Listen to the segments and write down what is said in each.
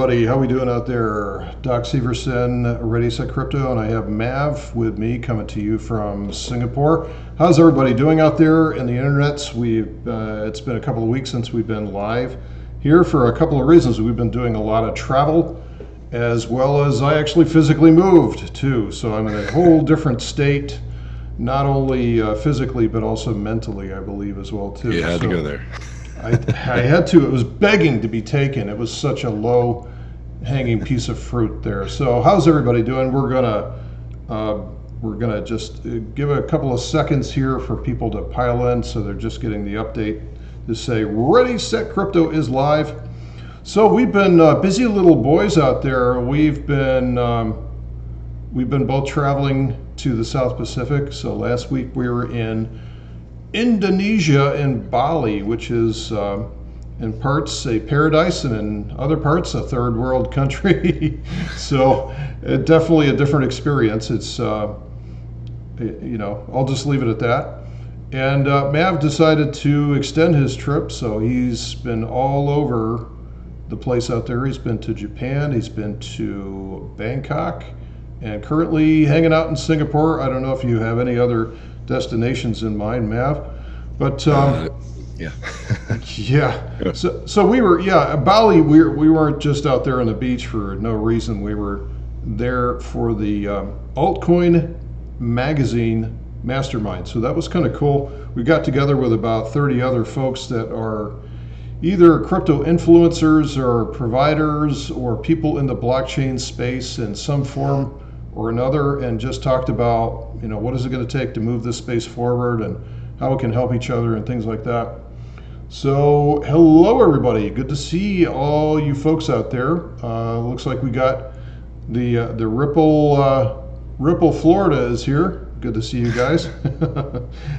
everybody. How we doing out there? Doc Severson, Ready Set Crypto, and I have Mav with me coming to you from Singapore. How's everybody doing out there in the internets? It's been a couple of weeks since we've been live here for a couple of reasons. We've been doing a lot of travel, as well as I actually physically moved too. So I'm in a whole different state, not only physically but also mentally, I believe, as well too. You had to So go there. I had to. It was begging to be taken. It was such a low hanging piece of fruit there. So how's everybody doing? We're gonna just give a couple of seconds here for people to pile in, so they're just getting the update to say Ready Set Crypto is live. So we've been busy little boys out there. We've been both traveling to the South Pacific. So last week we were in Indonesia and Bali, which is in parts a paradise and in other parts a third world country. So definitely a different experience. It's, I'll just leave it at that. And Mav decided to extend his trip, so he's been all over the place out there. He's been to Japan, he's been to Bangkok, and currently hanging out in Singapore. I don't know if you have any other destinations in mind, Mav, but Yeah. yeah. So we were, Bali. We weren't just out there on the beach for no reason. We were there for the altcoin magazine mastermind. So that was kind of cool. We got together with about 30 other folks that are either crypto influencers or providers or people in the blockchain space in some form or another, and just talked about, what is it going to take to move this space forward and how it can help each other and things like that. So hello everybody, good to see all you folks out there. Looks like we got the Ripple Florida is here. Good to see you guys.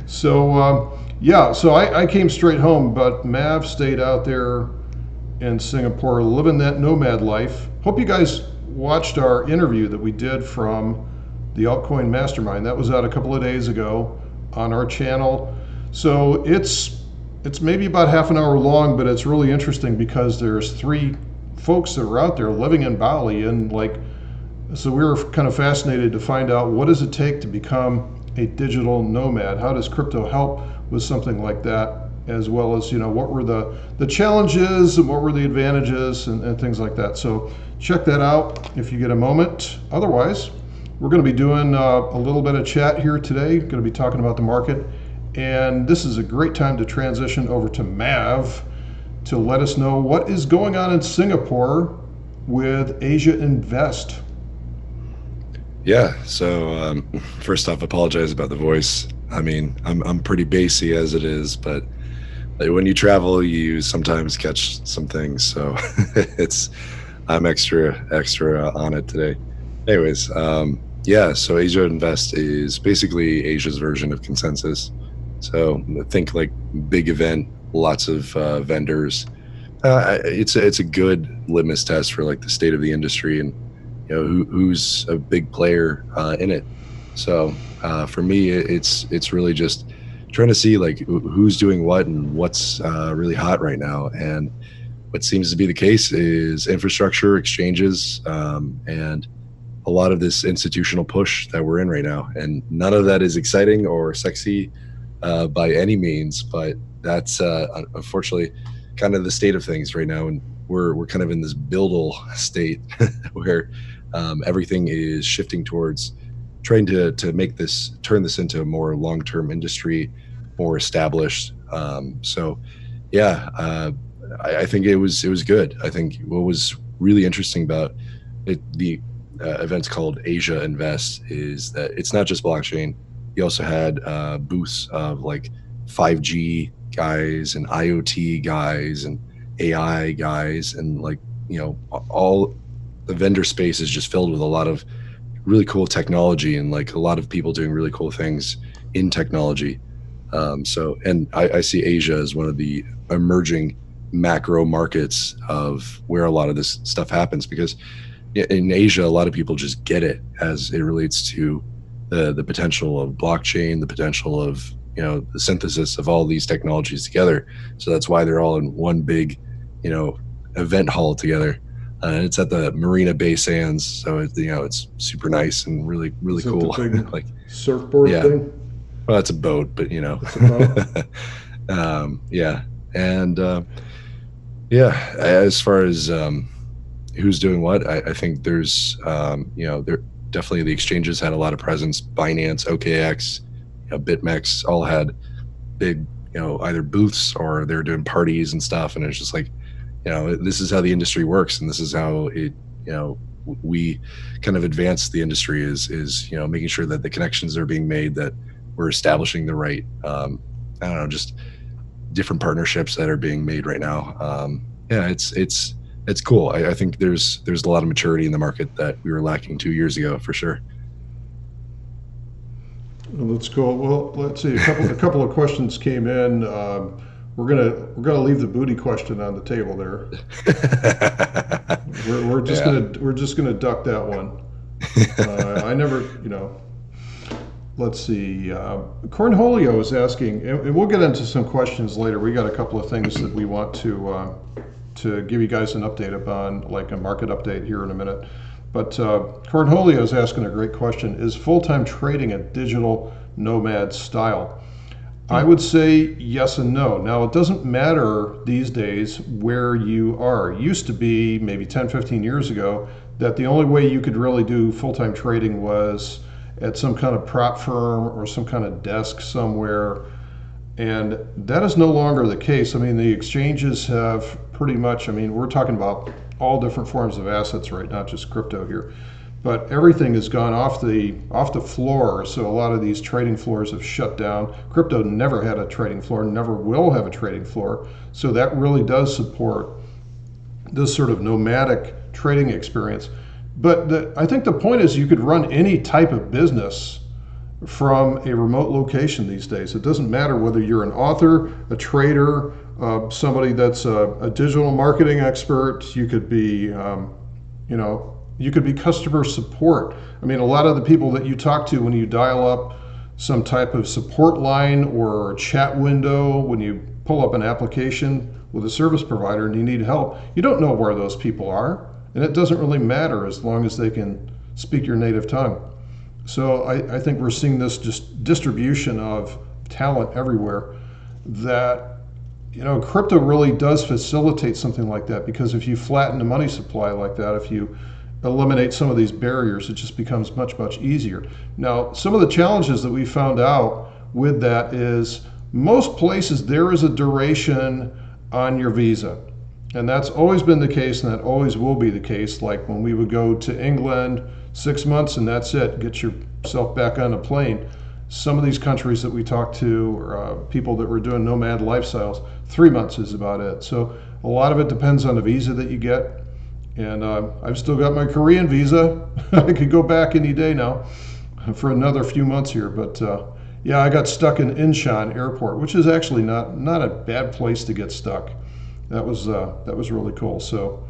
So I came straight home, but Mav stayed out there in Singapore living that nomad life. Hope you guys watched our interview that we did from the altcoin mastermind. That was out a couple of days ago on our channel. So it's maybe about half an hour long, but it's really interesting because there's three folks that were out there living in Bali, and so we were kind of fascinated to find out, what does it take to become a digital nomad? How does crypto help with something like that? As well as, what were the challenges and what were the advantages and things like that. So check that out if you get a moment. Otherwise, we're going to be doing a little bit of chat here today. Going to be talking about the market. And this is a great time to transition over to Mav to let us know what is going on in Singapore with Asia Invest. Yeah. So first off, apologize about the voice. I mean, I'm pretty bassy as it is, but when you travel, you sometimes catch some things. So I'm extra on it today. Anyways, so Asia Invest is basically Asia's version of Consensus. So think like big event, lots of vendors. It's a good litmus test for like the state of the industry and who's a big player in it. So for me, it's really just trying to see like who's doing what and what's really hot right now. And what seems to be the case is infrastructure, exchanges, and a lot of this institutional push that we're in right now. And none of that is exciting or sexy by any means, but that's unfortunately kind of the state of things right now. And we're kind of in this buildle state where everything is shifting towards trying to turn this into a more long-term industry, more established. I think it was good. I think what was really interesting about it, the events called Asia Invest, is that it's not just blockchain. You also had booths of like 5G guys and IoT guys and AI guys, and all the vendor space is just filled with a lot of really cool technology and like a lot of people doing really cool things in technology. And I see Asia as one of the emerging macro markets of where a lot of this stuff happens, because in Asia, a lot of people just get it as it relates to the potential of blockchain, the potential of the synthesis of all these technologies together. So that's why they're all in one big event hall together. It's at the Marina Bay Sands, so it's super nice and really really Is that the cool. big Like, surfboard yeah, thing? well, it's a boat, but It's a boat. yeah, and yeah. As far as who's doing what, I think there's there definitely the exchanges had a lot of presence. Binance, OKX, BitMEX all had big either booths or they're doing parties and stuff, and it's just like this is how the industry works, and this is how it we kind of advance the industry is making sure that the connections are being made, that we're establishing the right I don't know, just different partnerships that are being made right now. Yeah, it's cool. I think there's a lot of maturity in the market that we were lacking 2 years ago for sure. Well, that's cool. Well, let's see. A couple of questions came in. We're gonna leave the booty question on the table there. We're just Yeah. gonna duck that one. I never, let's see. Cornholio is asking, and we'll get into some questions later. We got a couple of things that we want to give you guys an update upon, like a market update here in a minute. But Cornholio is asking a great question: is full-time trading a digital nomad style? I would say yes and no. Now, it doesn't matter these days where you are. It used to be maybe 10, 15 years ago that the only way you could really do full time trading was at some kind of prop firm or some kind of desk somewhere. And that is no longer the case. I mean, the exchanges have pretty much, I mean, we're talking about all different forms of assets, right? Not just crypto here, but everything has gone off the floor. So a lot of these trading floors have shut down. Crypto never had a trading floor, never will have a trading floor. So that really does support this sort of nomadic trading experience. But I think the point is you could run any type of business from a remote location these days. It doesn't matter whether you're an author, a trader, somebody that's a digital marketing expert. You could be, you could be customer support. I mean, a lot of the people that you talk to when you dial up some type of support line or chat window, when you pull up an application with a service provider and you need help, you don't know where those people are. And it doesn't really matter as long as they can speak your native tongue. So I think we're seeing this just distribution of talent everywhere that, crypto really does facilitate something like that, because if you flatten the money supply like that, if you eliminate some of these barriers, it just becomes much, much easier. Now, some of the challenges that we found out with that is most places there is a duration on your visa. And that's always been the case, and that always will be the case. Like when we would go to England, 6 months and that's it, get yourself back on a plane. Some of these countries that we talked to, people that were doing nomad lifestyles, 3 months is about it. So a lot of it depends on the visa that you get. And I've still got my Korean visa. I could go back any day now for another few months here. But yeah, I got stuck in Incheon Airport, which is actually not a bad place to get stuck. That was really cool. So,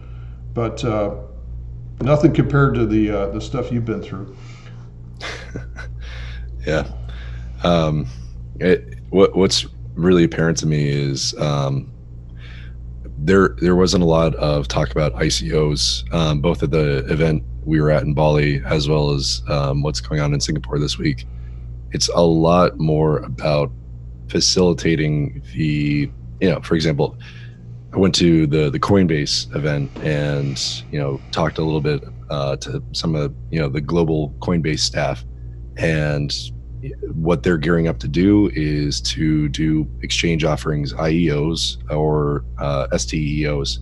but nothing compared to the stuff you've been through. Yeah. What's really apparent to me is there wasn't a lot of talk about ICOs, both at the event we were at in Bali as well as what's going on in Singapore this week. It's a lot more about facilitating the, for example, I went to the Coinbase event and talked a little bit to some of the global Coinbase staff, and what they're gearing up to do is to do exchange offerings, IEOs or STEOs,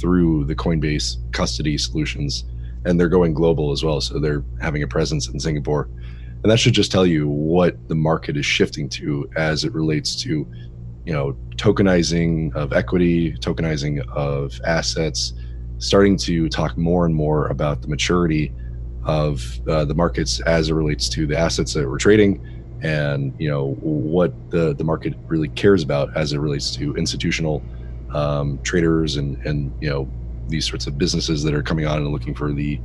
through the Coinbase custody solutions, and they're going global as well. So they're having a presence in Singapore, and that should just tell you what the market is shifting to as it relates to tokenizing of equity, tokenizing of assets, starting to talk more and more about the maturity of the markets as it relates to the assets that we're trading, and what the market really cares about as it relates to institutional traders and these sorts of businesses that are coming on and looking for the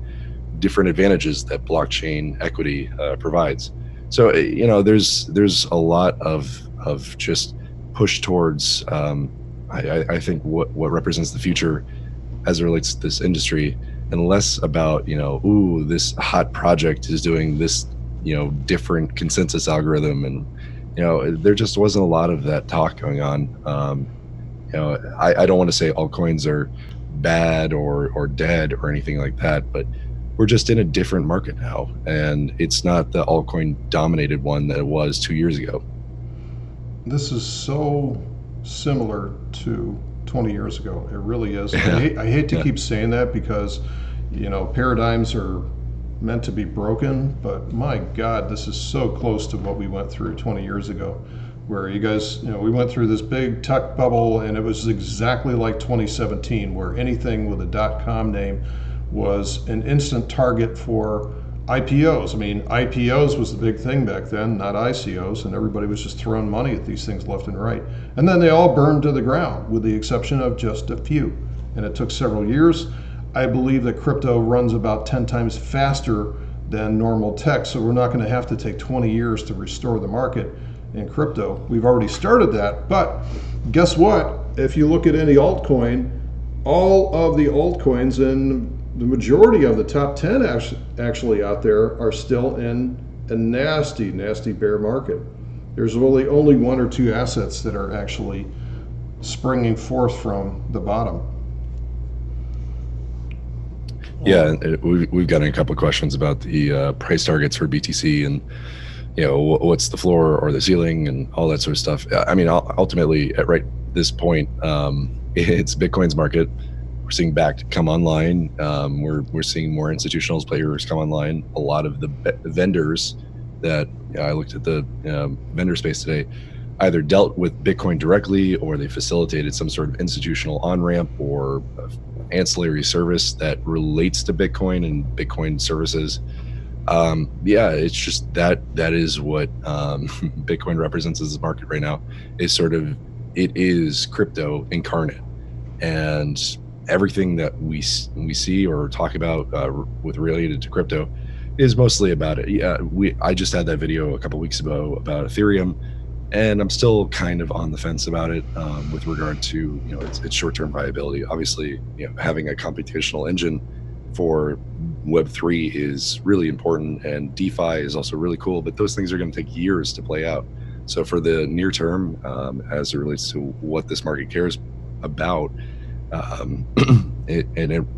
different advantages that blockchain equity provides. So there's a lot of just push towards I think what represents the future as it relates to this industry, and less about, ooh, this hot project is doing this, different consensus algorithm. And, there just wasn't a lot of that talk going on. I don't want to say altcoins are bad or dead or anything like that, but we're just in a different market now, and it's not the altcoin dominated one that it was 2 years ago. This is so similar to 20 years ago. It really is. Yeah. I hate to Yeah. keep saying that because, paradigms are meant to be broken, but my God, this is so close to what we went through 20 years ago, where you guys, we went through this big tech bubble, and it was exactly like 2017, where anything with a .com name was an instant target for IPOs. I mean, IPOs was the big thing back then, not ICOs, and everybody was just throwing money at these things left and right. And then they all burned to the ground, with the exception of just a few. And it took several years. I believe that crypto runs about 10 times faster than normal tech, so we're not going to have to take 20 years to restore the market in crypto. We've already started that, but guess what? If you look at any altcoin, all of the altcoins and the majority of the top 10 actually out there are still in a nasty, nasty bear market. There's really only one or two assets that are actually springing forth from the bottom. Yeah, we've gotten a couple of questions about the price targets for BTC, and what's the floor or the ceiling and all that sort of stuff. I mean, ultimately, at right this point, it's Bitcoin's market. We're seeing Bakkt come online. We're seeing more institutional players come online. A lot of the vendors that I looked at the vendor space today either dealt with Bitcoin directly, or they facilitated some sort of institutional on-ramp or ancillary service that relates to Bitcoin and Bitcoin services. It's just that is what Bitcoin represents as a market right now. Is sort of, it is crypto incarnate, and everything that we see or talk about with related to crypto is mostly about it. Yeah, I just had that video a couple weeks ago about Ethereum, and I'm still kind of on the fence about it with regard to its short-term viability. Obviously, having a computational engine for Web3 is really important, and DeFi is also really cool, but those things are going to take years to play out. So for the near term, as it relates to what this market cares about,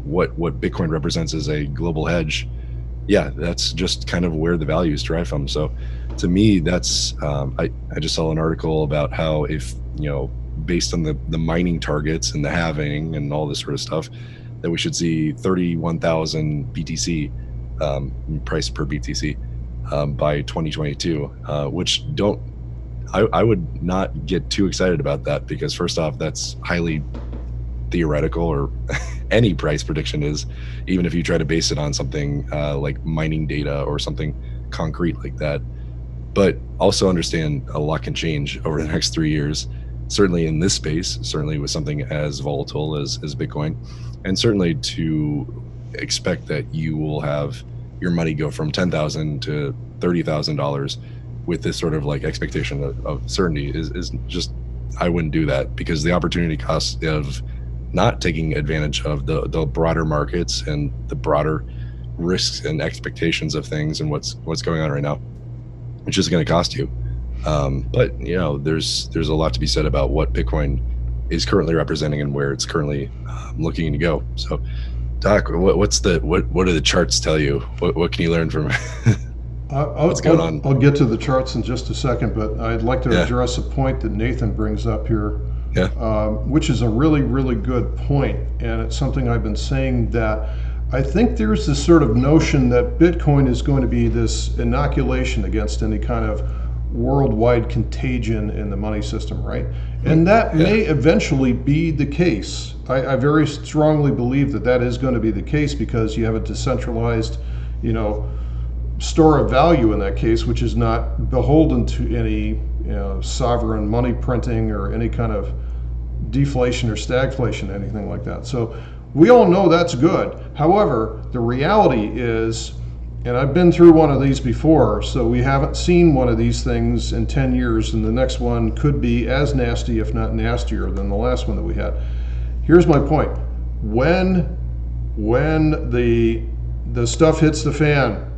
what Bitcoin represents as a global hedge, that's just kind of where the value is derived from. So to me, that's I just saw an article about how, if based on the mining targets and the halving and all this sort of stuff, that we should see 31,000 BTC price per BTC by 2022, which I would not get too excited about that, because first off, that's highly theoretical, or any price prediction is, even if you try to base it on something like mining data or something concrete like that. But also understand a lot can change over the next 3 years, certainly in this space, certainly with something as volatile as Bitcoin, and certainly to expect that you will have your money go from $10,000 to $30,000 with this sort of like expectation of certainty is just, I wouldn't do that, because the opportunity cost of not taking advantage of the broader markets and the broader risks and expectations of things and what's going on right now, which is going to cost you. But there's a lot to be said about what Bitcoin is currently representing and where it's currently looking to go. So, Doc, what do the charts tell you? What can you learn from what's going on? I'll get to the charts in just a second, but I'd like to address a point that Nathan brings up here, which is a really, really good point, and it's something I've been saying, that I think there's this sort of notion that Bitcoin is going to be this inoculation against any kind of worldwide contagion in the money system, right? And that may eventually be the case. I very strongly believe that is going to be the case, because you have a decentralized, store of value in that case, which is not beholden to any sovereign money printing or any kind of deflation or stagflation, anything like that. So we all know that's good. However, the reality is, and I've been through one of these before, so we haven't seen one of these things in 10 years, and the next one could be as nasty, if not nastier, than the last one that we had. Here's my point. when the stuff hits the fan,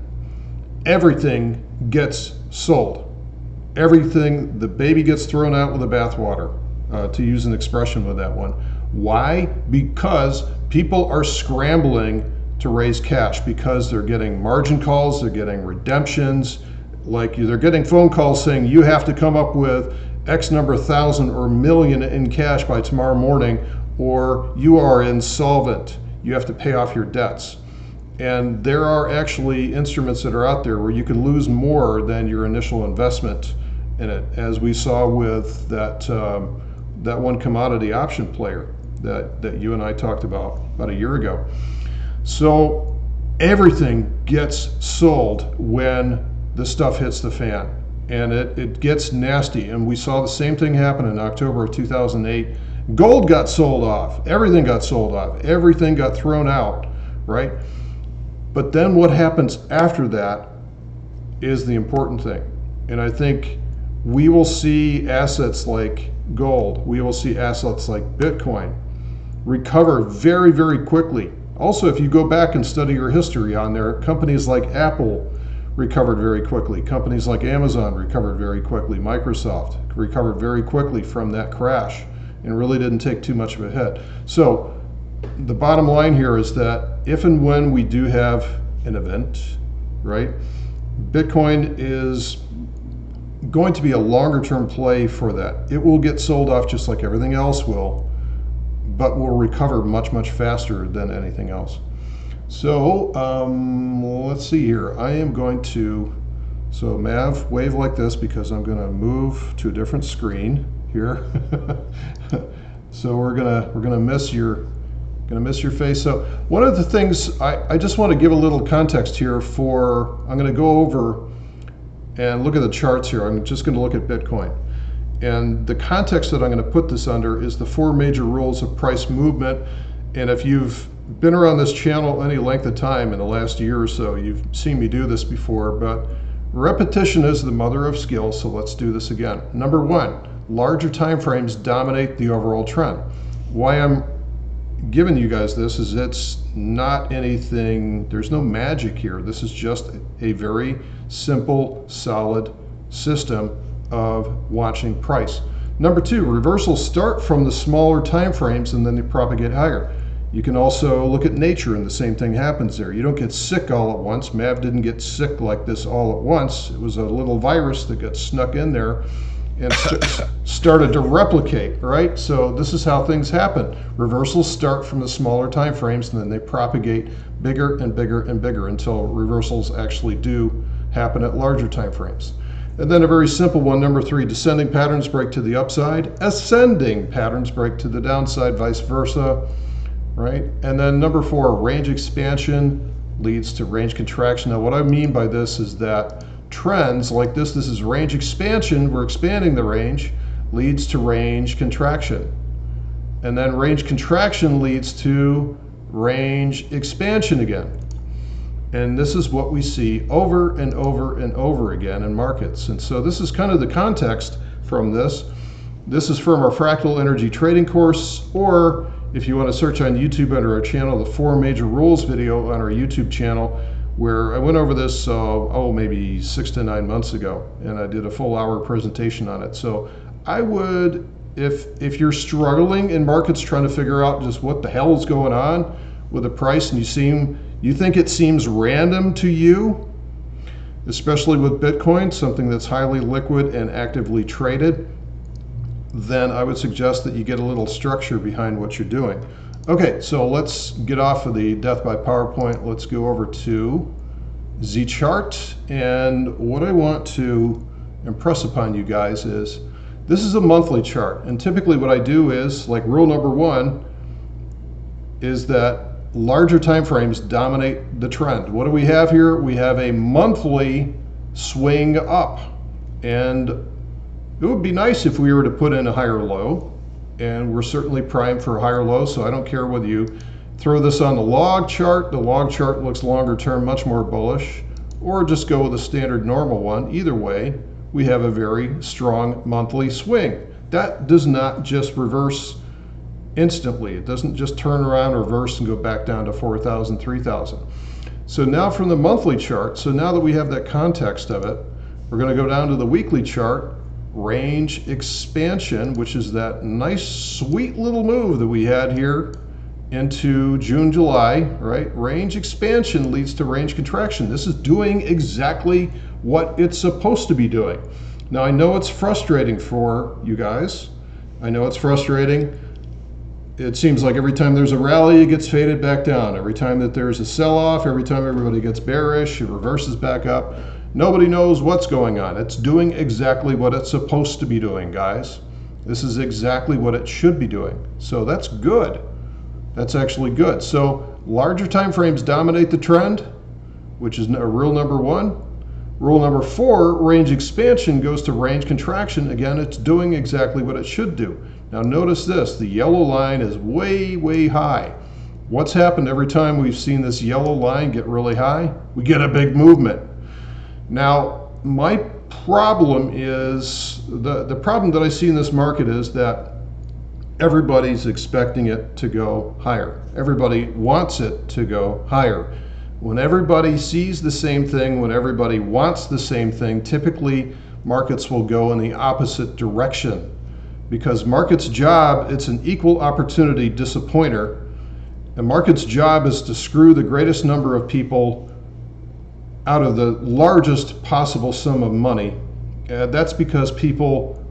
everything gets sold. Everything, the baby gets thrown out with the bathwater, to use an expression with that one. Why? Because people are scrambling to raise cash because they're getting margin calls, they're getting redemptions, like they're getting phone calls saying you have to come up with X number of thousand or million in cash by tomorrow morning, or you are insolvent. You have to pay off your debts. And there are actually instruments that are out there where you can lose more than your initial investment in it, as we saw with that one commodity option player that you and I talked about a year ago. So everything gets sold when the stuff hits the fan, and it gets nasty. And we saw the same thing happen in October of 2008. Gold got sold off. Everything got sold off. Everything got thrown out, right? But then what happens after that is the important thing. And I think we will see assets like gold, we will see assets like Bitcoin recover very, very quickly. Also, if you go back and study your history on there, companies like Apple recovered very quickly. Companies like Amazon recovered very quickly. Microsoft recovered very quickly from that crash and really didn't take too much of a hit. So the bottom line here is that if and when we do have an event, right, Bitcoin is going to be a longer term play for that. It will get sold off just like everything else will, but will recover much, much faster than anything else. So let's see here. I am going to, so Mav, wave like this because I'm going to move to a different screen here. So we're gonna miss your face. So one of the things I just want to give a little context here for, I'm going to go over and look at the charts here. I'm just going to look at Bitcoin. And the context that I'm going to put this under is the 4 major rules of price movement. And if you've been around this channel any length of time in the last year or so, you've seen me do this before, but repetition is the mother of skill, so let's do this again. Number 1, larger time frames dominate the overall trend. Why I'm giving you guys this is it's not anything, there's no magic here. This is just a very simple, solid system of watching price. Number 2, reversals start from the smaller time frames and then they propagate higher. You can also look at nature and the same thing happens there. You don't get sick all at once. Mav didn't get sick like this all at once. It was a little virus that got snuck in there and started to replicate, right? So this is how things happen. Reversals start from the smaller time frames and then they propagate bigger and bigger and bigger until reversals actually do happen at larger time frames. And then a very simple one, number 3, descending patterns break to the upside, ascending patterns break to the downside, vice versa, right? And then number 4, range expansion leads to range contraction. Now what I mean by this is that trends like this is range expansion, we're expanding the range, leads to range contraction. And then range contraction leads to range expansion again. And this is what we see over and over and over again in markets. And so this is kind of the context from this. This is from our fractal energy trading course, or if you want to search on YouTube under our channel, the 4 major rules video on our YouTube channel, where I went over this, maybe 6 to 9 months ago, and I did a full hour presentation on it. So I would, if you're struggling in markets trying to figure out just what the hell is going on with the price, and you think it seems random to you, especially with Bitcoin, something that's highly liquid and actively traded, then I would suggest that you get a little structure behind what you're doing. Okay, so let's get off of the death by PowerPoint. Let's go over to Z-Chart. And what I want to impress upon you guys is this is a monthly chart. And typically what I do is, like rule number 1, is that larger time frames dominate the trend. What do we have here? We have a monthly swing up. And it would be nice if we were to put in a higher low. And we're certainly primed for a higher low, so I don't care whether you throw this on the log chart. The log chart looks longer term, much more bullish, or just go with a standard normal one. Either way, we have a very strong monthly swing. That does not just reverse instantly. It doesn't just turn around, reverse, and go back down to 4,000, 3,000. So now from the monthly chart, so now that we have that context of it, we're going to go down to the weekly chart, range expansion, which is that nice, sweet little move that we had here into June, July, right? Range expansion leads to range contraction. This is doing exactly what it's supposed to be doing. Now, I know it's frustrating for you guys. I know it's frustrating. It seems like every time there's a rally, it gets faded back down. Every time that there's a sell-off, every time everybody gets bearish, it reverses back up. Nobody knows what's going on. It's doing exactly what it's supposed to be doing, guys. This is exactly what it should be doing. So that's good. That's actually good. So larger time frames dominate the trend, which is rule number 1. Rule number 4, range expansion goes to range contraction. Again, it's doing exactly what it should do. Now notice this, the yellow line is way, way high. What's happened every time we've seen this yellow line get really high? We get a big movement. Now, my problem is, the problem that I see in this market is that everybody's expecting it to go higher. Everybody wants it to go higher. When everybody sees the same thing, when everybody wants the same thing, typically markets will go in the opposite direction. Because market's job, it's an equal opportunity disappointer. The market's job is to screw the greatest number of people out of the largest possible sum of money. That's because people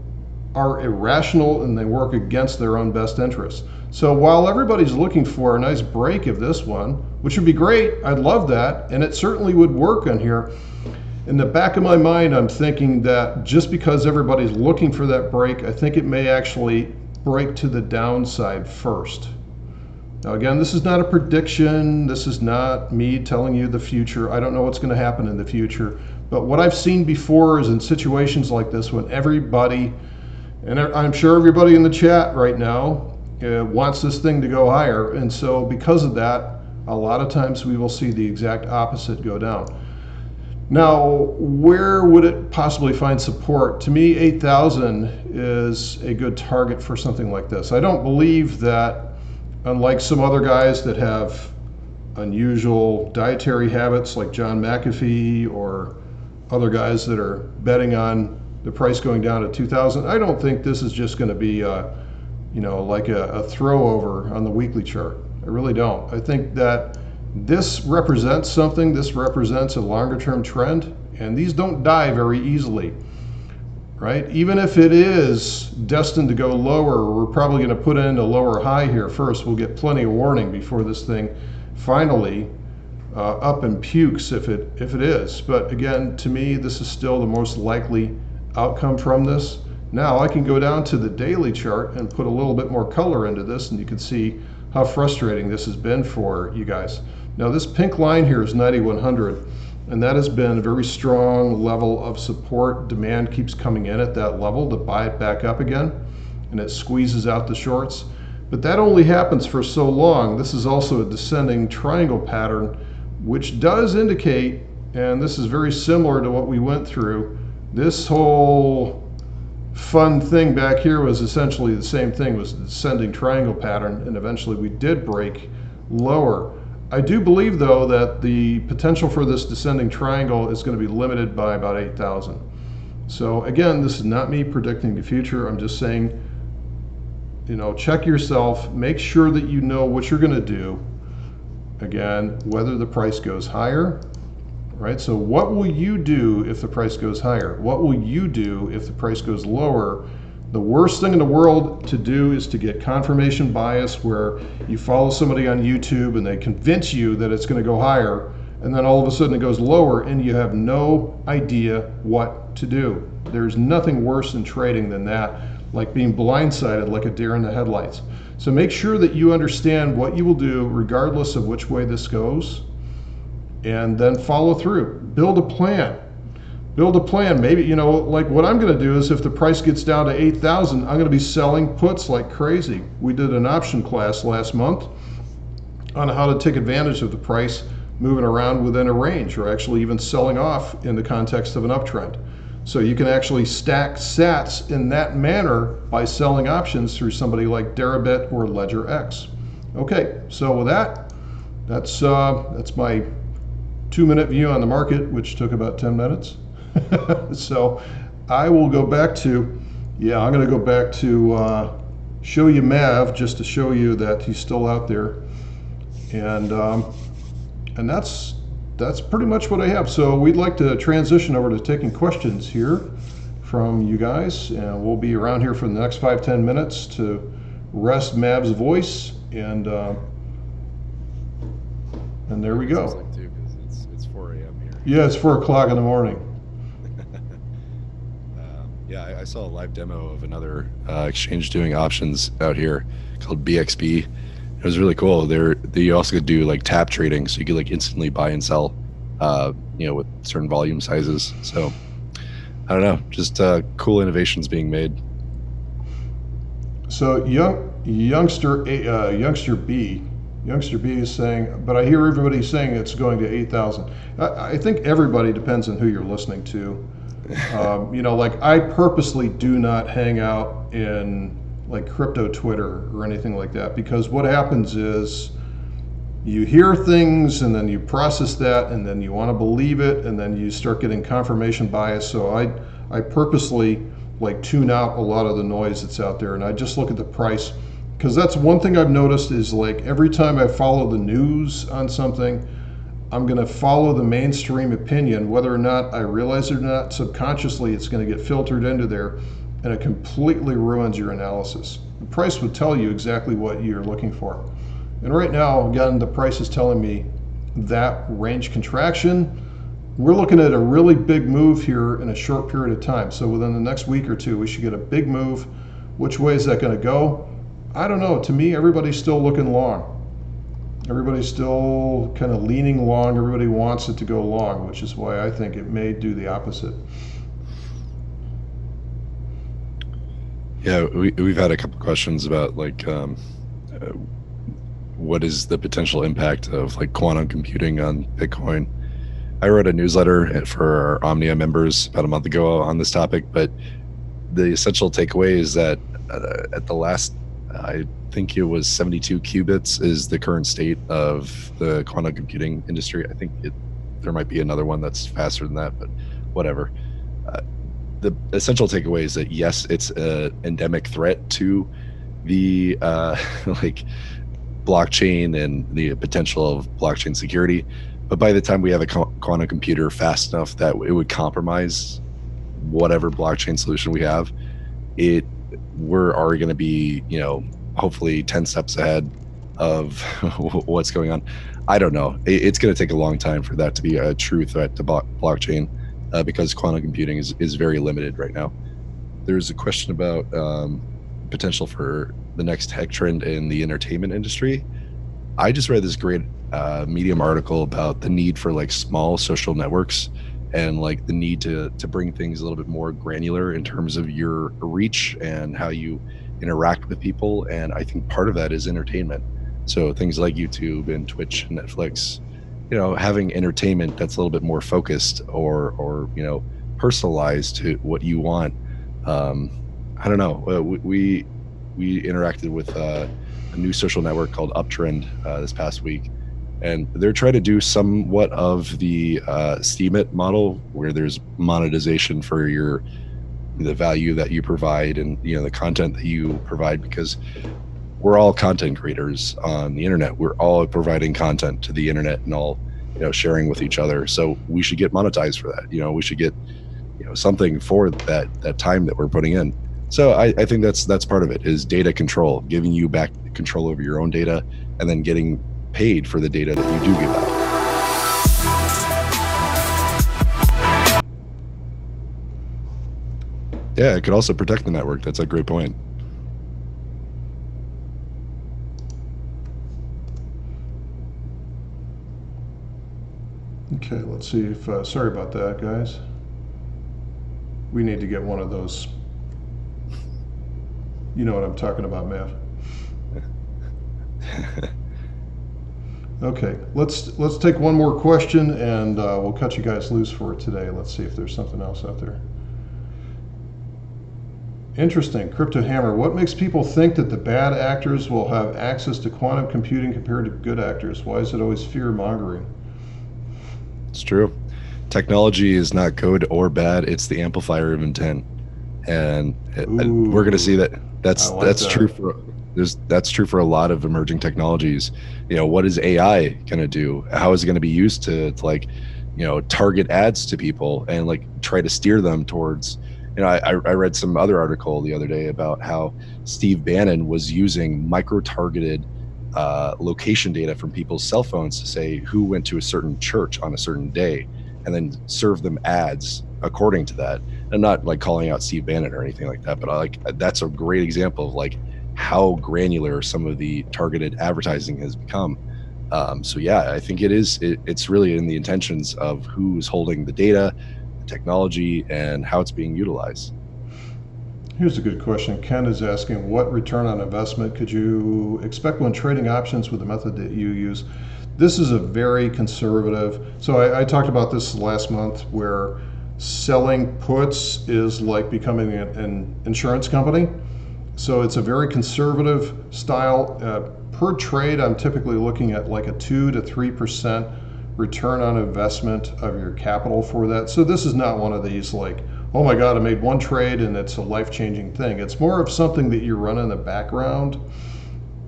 are irrational and they work against their own best interests. So while everybody's looking for a nice break of this one, which would be great, I'd love that, and it certainly would work on here, in the back of my mind, I'm thinking that just because everybody's looking for that break, I think it may actually break to the downside first. Now again, this is not a prediction. This is not me telling you the future. I don't know what's going to happen in the future. But what I've seen before is in situations like this when everybody, and I'm sure everybody in the chat right now wants this thing to go higher. And so because of that, a lot of times we will see the exact opposite go down. Now, where would it possibly find support? To me, 8,000 is a good target for something like this. I don't believe that, unlike some other guys that have unusual dietary habits like John McAfee or other guys that are betting on the price going down to 2,000, I don't think this is just going to be like a throw over on the weekly chart. I really don't. I think that this represents something. This represents a longer term trend, and these don't die very easily, right? Even if it is destined to go lower, we're probably going to put in a lower high here first. We'll get plenty of warning before this thing finally up and pukes if it is. But again, to me, this is still the most likely outcome from this. Now I can go down to the daily chart and put a little bit more color into this, and you can see how frustrating this has been for you guys. Now this pink line here is 9,100, and that has been a very strong level of support. Demand keeps coming in at that level to buy it back up again, and it squeezes out the shorts. But that only happens for so long. This is also a descending triangle pattern, which does indicate, and this is very similar to what we went through, this whole fun thing back here was essentially the same thing, was the descending triangle pattern, and eventually we did break lower. I do believe though that the potential for this descending triangle is going to be limited by about 8,000. So again, this is not me predicting the future. I'm just saying, check yourself, make sure that you know what you're going to do. Again, whether the price goes higher, right? So what will you do if the price goes higher? What will you do if the price goes lower? The worst thing in the world to do is to get confirmation bias, where you follow somebody on YouTube and they convince you that it's going to go higher, and then all of a sudden it goes lower and you have no idea what to do. There's nothing worse in trading than that, like being blindsided like a deer in the headlights. So make sure that you understand what you will do regardless of which way this goes, and then follow through. Build a plan. Build a plan. Maybe, like what I'm going to do is if the price gets down to 8,000, I'm going to be selling puts like crazy. We did an option class last month on how to take advantage of the price moving around within a range, or actually even selling off in the context of an uptrend. So you can actually stack sats in that manner by selling options through somebody like Deribit or LedgerX. Okay, so with that, that's my 2-minute view on the market, which took about 10 minutes. So I will go back to, I'm going to go back to show you Mav, just to show you that he's still out there. And that's pretty much what I have. So we'd like to transition over to taking questions here from you guys, and we'll be around here for the next 5-10 minutes to rest Mav's voice, and there we go. Seems like too, because it's 4 a.m. here. Yeah, it's 4 o'clock in the morning. Yeah, I saw a live demo of another exchange doing options out here called BXB. It was really cool. They also could do like tap trading, so you could like instantly buy and sell, with certain volume sizes. So I don't know, just cool innovations being made. So youngster B is saying, but I hear everybody saying it's going to 8,000. I think everybody, depends on who you're listening to. Like I purposely do not hang out in like crypto Twitter or anything like that, because what happens is you hear things and then you process that and then you want to believe it and then you start getting confirmation bias. So I purposely like tune out a lot of the noise that's out there, and I just look at the price, because that's one thing I've noticed is like every time I follow the news on something, I'm going to follow the mainstream opinion, whether or not I realize it or not. Subconsciously, it's going to get filtered into there, and it completely ruins your analysis. The price would tell you exactly what you're looking for. And right now, again, the price is telling me that range contraction. We're looking at a really big move here in a short period of time. So within the next week or two, we should get a big move. Which way is that going to go? I don't know. To me, everybody's still looking long. Everybody's still kind of leaning long. Everybody wants it to go long, which is why I think it may do the opposite. Yeah, we've had a couple questions about like what is the potential impact of like quantum computing on Bitcoin. I wrote a newsletter for our Omnia members about a month ago on this topic, but the essential takeaway is that at the last, I think it was 72 qubits is the current state of the quantum computing industry. I think there might be another one that's faster than that, but whatever. The essential takeaway is that yes, it's an endemic threat to the like blockchain and the potential of blockchain security. But by the time we have a quantum computer fast enough that it would compromise whatever blockchain solution we have, we're already going to be, hopefully 10 steps ahead of what's going on. I don't know. It's going to take a long time for that to be a true threat to blockchain because quantum computing is very limited right now. There's a question about potential for the next tech trend in the entertainment industry. I just read this great Medium article about the need for like small social networks and like the need to bring things a little bit more granular in terms of your reach and how you interact with people. And I think part of that is entertainment. So things like YouTube and Twitch and Netflix, having entertainment that's a little bit more focused or personalized to what you want. I don't know. We interacted with a new social network called Uptrend this past week, and they're trying to do somewhat of the Steemit model, where there's monetization for the value that you provide and the content that you provide, because we're all content creators on the internet. We're all providing content to the internet and all sharing with each other. So we should get monetized for that. We should get something for that time that we're putting in. So I think that's part of it, is data control, giving you back control over your own data and then getting paid for the data that you do give out. Yeah, it could also protect the network. That's a great point. Okay, let's see if, sorry about that, guys. We need to get one of those. You know what I'm talking about, Matt. Okay, let's take one more question and we'll cut you guys loose for today. Let's see if there's something else out there. Interesting. Crypto Hammer. What makes people think that the bad actors will have access to quantum computing compared to good actors? Why is it always fear mongering? It's true. Technology is not good or bad. It's the amplifier of intent. And we're going to see Ooh, that I that's like that's true that. for that's true for a lot of emerging technologies. What is AI going to do? How is it going to be used to like, target ads to people and like try to steer them towards, I read some other article the other day about how Steve Bannon was using micro targeted location data from people's cell phones to say who went to a certain church on a certain day, and then serve them ads according to that. I'm not like calling out Steve Bannon or anything like that, but I like that's a great example of like how granular some of the targeted advertising has become. So yeah, I think it's really in the intentions of who's holding the data, the technology, and how it's being utilized. Here's a good question. Ken is asking, what return on investment could you expect when trading options with the method that you use? This is a very conservative. So I talked about this last month where selling puts is like becoming an insurance company. So it's a very conservative style. Per trade, I'm typically looking at like a 2 to 3% return on investment of your capital for that. So this is not one of these like, oh my God, I made one trade and it's a life changing thing. It's more of something that you run in the background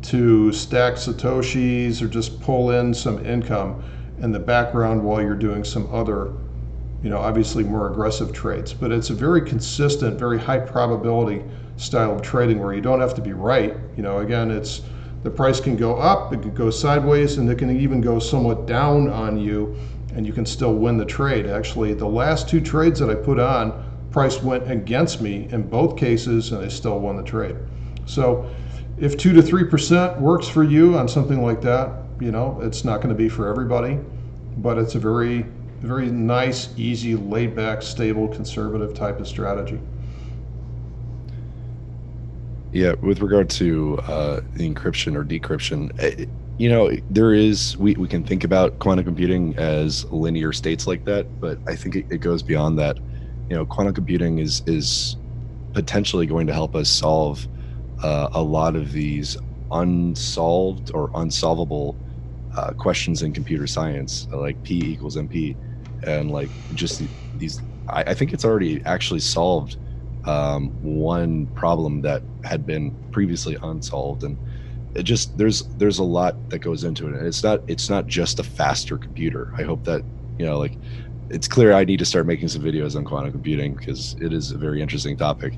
to stack Satoshis or just pull in some income in the background while you're doing some other, obviously more aggressive trades. But it's a very consistent, very high probability style of trading where you don't have to be right. Again, it's the price can go up, it can go sideways, and it can even go somewhat down on you, and you can still win the trade. Actually, the last two trades that I put on, price went against me in both cases, and I still won the trade. So if 2 to 3% works for you on something like that, it's not going to be for everybody, but it's a very, very nice, easy, laid back, stable, conservative type of strategy. Yeah, with regard to the encryption or decryption, we can think about quantum computing as linear states like that, but I think it goes beyond that. Quantum computing is potentially going to help us solve a lot of these unsolved or unsolvable questions in computer science, like P equals MP, and like just these. I think it's already actually solved one problem that had been previously unsolved, and it just there's a lot that goes into it, and it's not just a faster computer. I hope that like it's clear I need to start making some videos on quantum computing because it is a very interesting topic.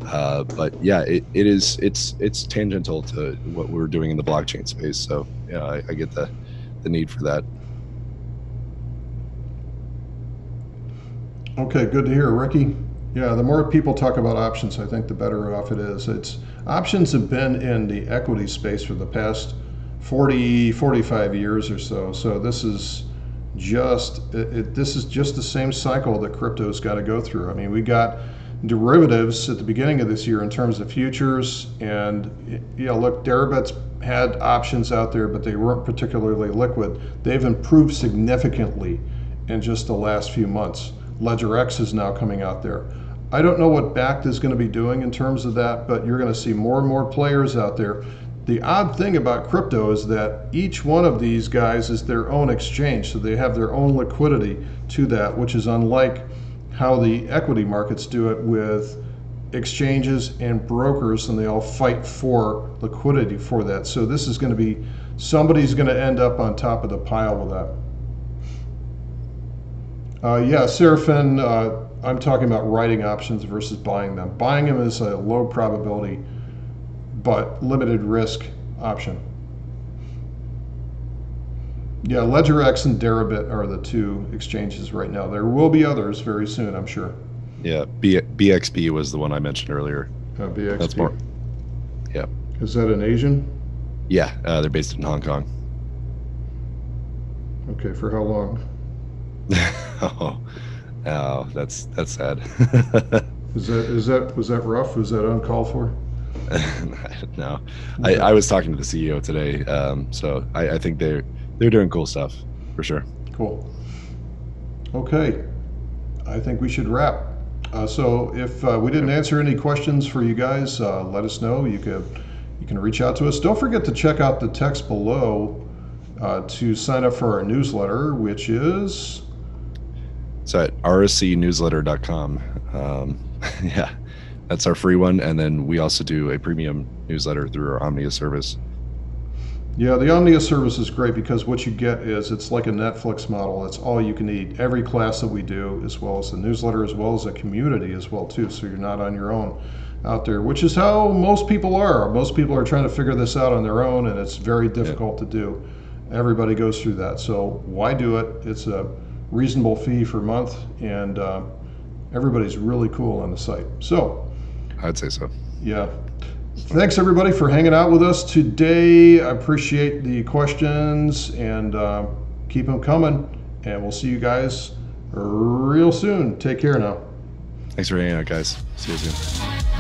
But yeah, it's tangential to what we're doing in the blockchain space. So yeah, I get the need for that. Okay, good to hear, Ricky. Yeah, the more people talk about options, I think the better off it is. It's options have been in the equity space for the past 40, 45 years or so. So this is just the same cycle that crypto's got to go through. I mean, we got derivatives at the beginning of this year in terms of futures, and look, Deribet's had options out there, but they weren't particularly liquid. They've improved significantly in just the last few months. Ledger X is now coming out there. I don't know what Bakkt is going to be doing in terms of that, but you're going to see more and more players out there. The odd thing about crypto is that each one of these guys is their own exchange, so they have their own liquidity to that, which is unlike how the equity markets do it with exchanges and brokers, and they all fight for liquidity for that. So this is going to be, somebody's going to end up on top of the pile with that. Yeah, Seraphin, I'm talking about writing options versus buying them. Buying them is a low probability but limited risk option. Yeah, LedgerX and Deribit are the two exchanges right now. There will be others very soon, I'm sure. Yeah, BXB was the one I mentioned earlier. That's BXP. more. Yeah. Is that an Asian? Yeah, they're based in Hong Kong. Okay, for how long? Oh, oh, that's sad. Was that rough? Was that uncalled for? No, Okay, I was talking to the CEO today, so I think they're doing cool stuff for sure. cool. Okay, I think we should wrap. So if we didn't answer any questions for you guys, let us know. You can reach out to us. Don't forget to check out the text below to sign up for our newsletter, which is It's at rscnewsletter.com. Yeah, that's our free one. And then we also do a premium newsletter through our Omnia service. Yeah, the Omnia service is great because what you get is it's like a Netflix model. It's all you can eat. Every class that we do, as well as the newsletter, as well as a community as well too. So you're not on your own out there, which is how most people are. Most people are trying to figure this out on their own, and it's very difficult to do. Everybody goes through that. So why do it? It's a reasonable fee per month, and everybody's really cool on the site. So I'd say so. yeah. Thanks everybody for hanging out with us today. I appreciate the questions, and keep them coming. And we'll see you guys real soon. Take care now. Thanks for hanging out, guys. See you soon.